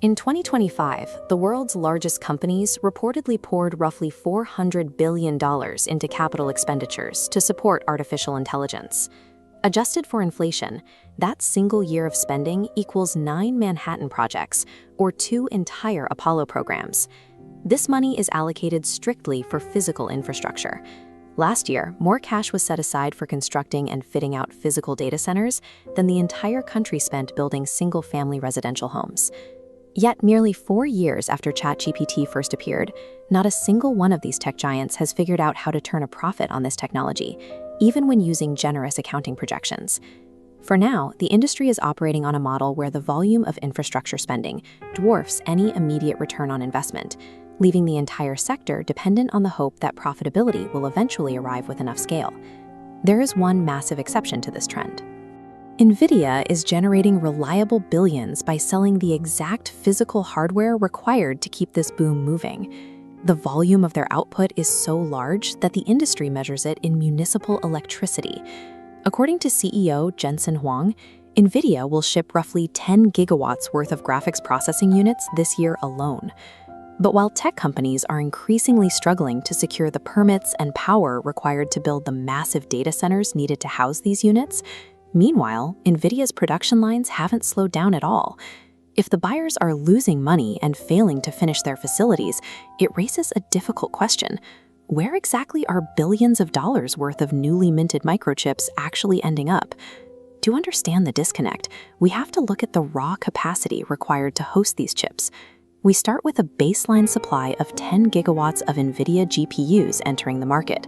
In 2025, the world's largest companies reportedly poured roughly $400 billion into capital expenditures to support artificial intelligence. Adjusted for inflation, that single year of spending equals 9 Manhattan projects, or 2 entire Apollo programs. This money is allocated strictly for physical infrastructure. Last year, more cash was set aside for constructing and fitting out physical data centers than the entire country spent building single-family residential homes. Yet, nearly 4 years after ChatGPT first appeared, not a single one of these tech giants has figured out how to turn a profit on this technology, even when using generous accounting projections. For now, the industry is operating on a model where the volume of infrastructure spending dwarfs any immediate return on investment, leaving the entire sector dependent on the hope that profitability will eventually arrive with enough scale. There is one massive exception to this trend. Nvidia is generating reliable billions by selling the exact physical hardware required to keep this boom moving. The volume of their output is so large that the industry measures it in municipal electricity. According to CEO Jensen Huang, Nvidia will ship roughly 10 gigawatts worth of graphics processing units this year alone. But while tech companies are increasingly struggling to secure the permits and power required to build the massive data centers needed to house these units, meanwhile, Nvidia's production lines haven't slowed down at all. If the buyers are losing money and failing to finish their facilities, it raises a difficult question. Where exactly are billions of dollars worth of newly minted microchips actually ending up? To understand the disconnect, we have to look at the raw capacity required to host these chips. We start with a baseline supply of 10 gigawatts of Nvidia GPUs entering the market.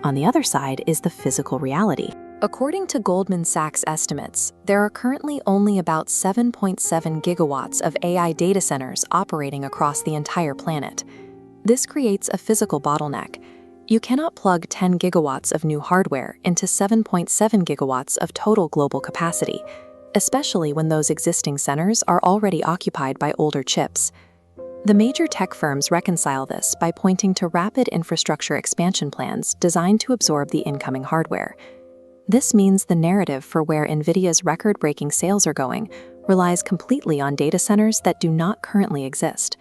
On the other side is the physical reality. According to Goldman Sachs estimates, there are currently only about 7.7 gigawatts of AI data centers operating across the entire planet. This creates a physical bottleneck. You cannot plug 10 gigawatts of new hardware into 7.7 gigawatts of total global capacity, especially when those existing centers are already occupied by older chips. The major tech firms reconcile this by pointing to rapid infrastructure expansion plans designed to absorb the incoming hardware. This means the narrative for where Nvidia's record-breaking sales are going relies completely on data centers that do not currently exist.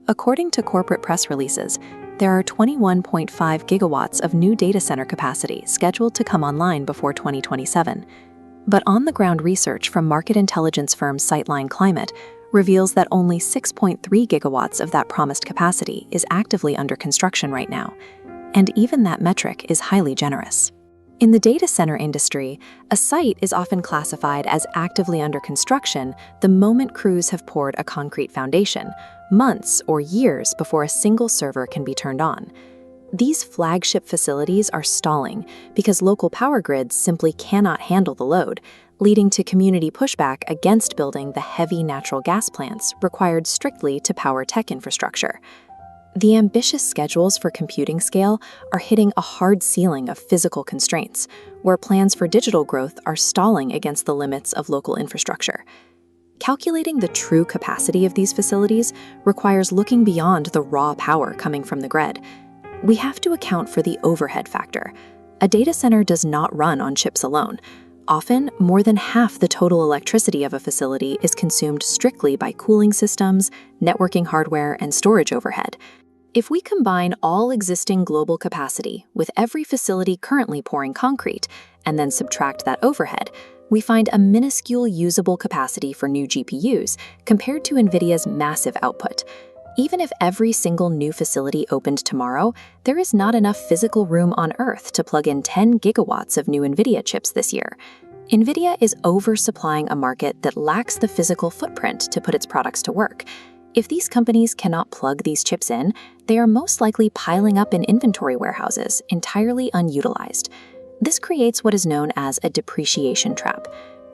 According to corporate press releases, there are 21.5 gigawatts of new data center capacity scheduled to come online before 2027. But on-the-ground research from market intelligence firm Sightline Climate reveals that only 6.3 gigawatts of that promised capacity is actively under construction right now, and even that metric is highly generous. In the data center industry, a site is often classified as actively under construction the moment crews have poured a concrete foundation, months or years before a single server can be turned on. These flagship facilities are stalling because local power grids simply cannot handle the load, leading to community pushback against building the heavy natural gas plants required strictly to power tech infrastructure. The ambitious schedules for computing scale are hitting a hard ceiling of physical constraints, where plans for digital growth are stalling against the limits of local infrastructure. Calculating the true capacity of these facilities requires looking beyond the raw power coming from the grid. We have to account for the overhead factor. A data center does not run on chips alone. Often, more than half the total electricity of a facility is consumed strictly by cooling systems, networking hardware, and storage overhead. If we combine all existing global capacity with every facility currently pouring concrete, and then subtract that overhead, we find a minuscule usable capacity for new GPUs compared to Nvidia's massive output. Even if every single new facility opened tomorrow, there is not enough physical room on Earth to plug in 10 gigawatts of new Nvidia chips this year. Nvidia is oversupplying a market that lacks the physical footprint to put its products to work. If these companies cannot plug these chips in, they are most likely piling up in inventory warehouses, entirely unutilized. This creates what is known as a depreciation trap.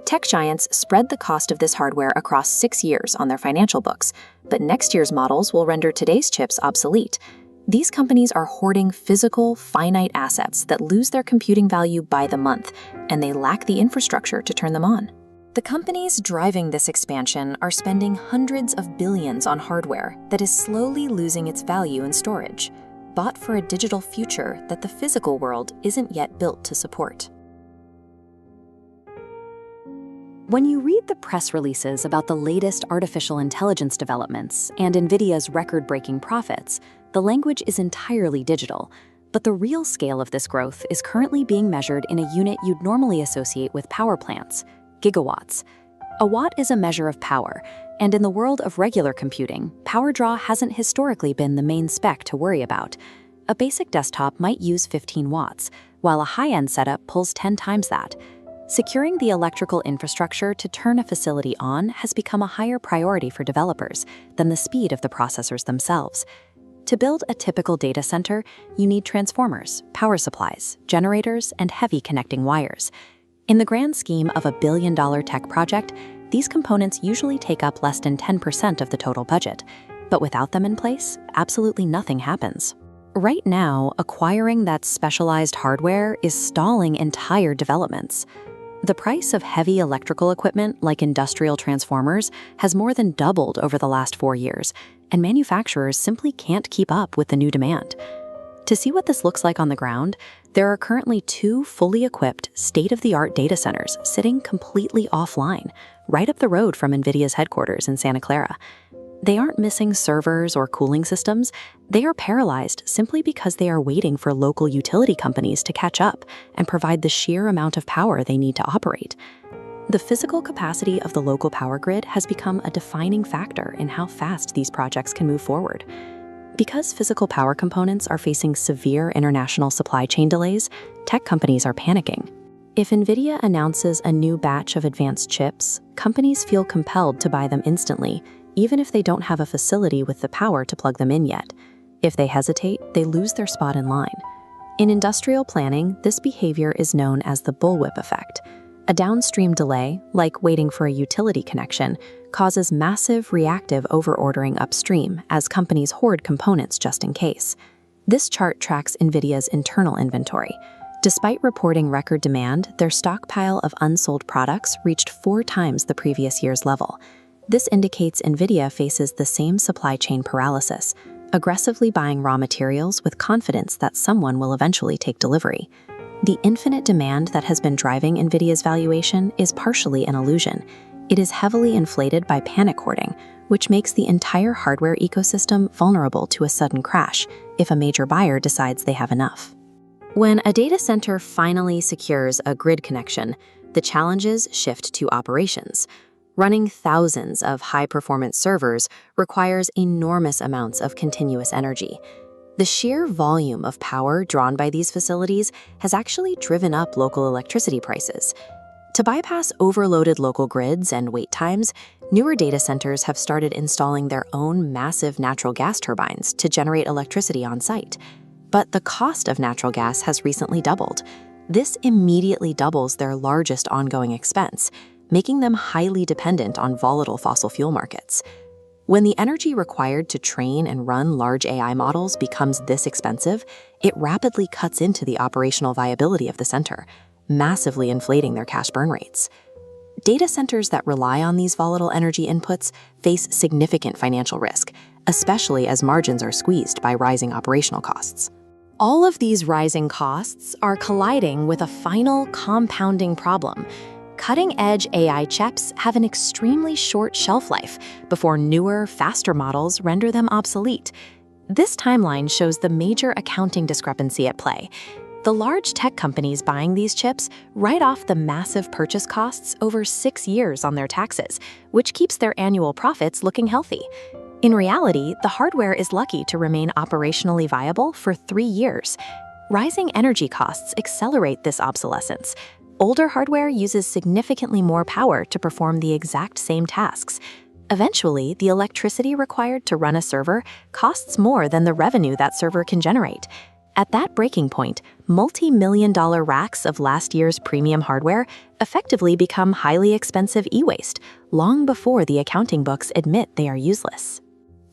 Tech giants spread the cost of this hardware across 6 years on their financial books, but next year's models will render today's chips obsolete. These companies are hoarding physical, finite assets that lose their computing value by the month, and they lack the infrastructure to turn them on. The companies driving this expansion are spending hundreds of billions on hardware that is slowly losing its value in storage, bought for a digital future that the physical world isn't yet built to support. When you read the press releases about the latest artificial intelligence developments and Nvidia's record-breaking profits, the language is entirely digital. But the real scale of this growth is currently being measured in a unit you'd normally associate with power plants: gigawatts. A watt is a measure of power, and in the world of regular computing, power draw hasn't historically been the main spec to worry about. A basic desktop might use 15 watts, while a high-end setup pulls 10 times that. Securing the electrical infrastructure to turn a facility on has become a higher priority for developers than the speed of the processors themselves. To build a typical data center, you need transformers, power supplies, generators, and heavy connecting wires. In the grand scheme of a billion-dollar tech project, these components usually take up less than 10% of the total budget. But without them in place, absolutely nothing happens. Right now, acquiring that specialized hardware is stalling entire developments. The price of heavy electrical equipment like industrial transformers has more than doubled over the last 4 years, and manufacturers simply can't keep up with the new demand. To see what this looks like on the ground, there are currently 2 fully equipped, state-of-the-art data centers sitting completely offline, right up the road from Nvidia's headquarters in Santa Clara. They aren't missing servers or cooling systems. They are paralyzed simply because they are waiting for local utility companies to catch up and provide the sheer amount of power they need to operate. The physical capacity of the local power grid has become a defining factor in how fast these projects can move forward. Because physical power components are facing severe international supply chain delays, tech companies are panicking. If Nvidia announces a new batch of advanced chips, companies feel compelled to buy them instantly, even if they don't have a facility with the power to plug them in yet. If they hesitate, they lose their spot in line. In industrial planning, this behavior is known as the bullwhip effect. A downstream delay, like waiting for a utility connection, causes massive reactive overordering upstream as companies hoard components just in case. This chart tracks Nvidia's internal inventory. Despite reporting record demand, their stockpile of unsold products reached 4 times the previous year's level. This indicates Nvidia faces the same supply chain paralysis, aggressively buying raw materials with confidence that someone will eventually take delivery. The infinite demand that has been driving Nvidia's valuation is partially an illusion. It is heavily inflated by panic hoarding, which makes the entire hardware ecosystem vulnerable to a sudden crash if a major buyer decides they have enough. When a data center finally secures a grid connection, the challenges shift to operations. Running thousands of high-performance servers requires enormous amounts of continuous energy. The sheer volume of power drawn by these facilities has actually driven up local electricity prices. To bypass overloaded local grids and wait times, newer data centers have started installing their own massive natural gas turbines to generate electricity on site. But the cost of natural gas has recently doubled. This immediately doubles their largest ongoing expense, making them highly dependent on volatile fossil fuel markets. When the energy required to train and run large AI models becomes this expensive, it rapidly cuts into the operational viability of the center, massively inflating their cash burn rates. Data centers that rely on these volatile energy inputs face significant financial risk, especially as margins are squeezed by rising operational costs. All of these rising costs are colliding with a final compounding problem. Cutting-edge AI chips have an extremely short shelf life before newer, faster models render them obsolete. This timeline shows the major accounting discrepancy at play. The large tech companies buying these chips write off the massive purchase costs over 6 years on their taxes, which keeps their annual profits looking healthy. In reality, the hardware is lucky to remain operationally viable for 3 years. Rising energy costs accelerate this obsolescence. Older hardware uses significantly more power to perform the exact same tasks. Eventually, the electricity required to run a server costs more than the revenue that server can generate. At that breaking point, multi-million-dollar racks of last year's premium hardware effectively become highly expensive e-waste, long before the accounting books admit they are useless.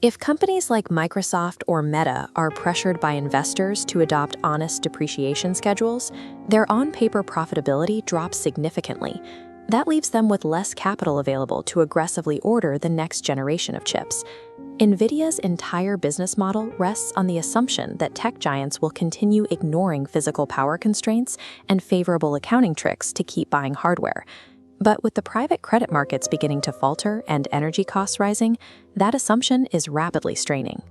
If companies like Microsoft or Meta are pressured by investors to adopt honest depreciation schedules, their on-paper profitability drops significantly. That leaves them with less capital available to aggressively order the next generation of chips. Nvidia's entire business model rests on the assumption that tech giants will continue ignoring physical power constraints and favorable accounting tricks to keep buying hardware. But with the private credit markets beginning to falter and energy costs rising, that assumption is rapidly straining.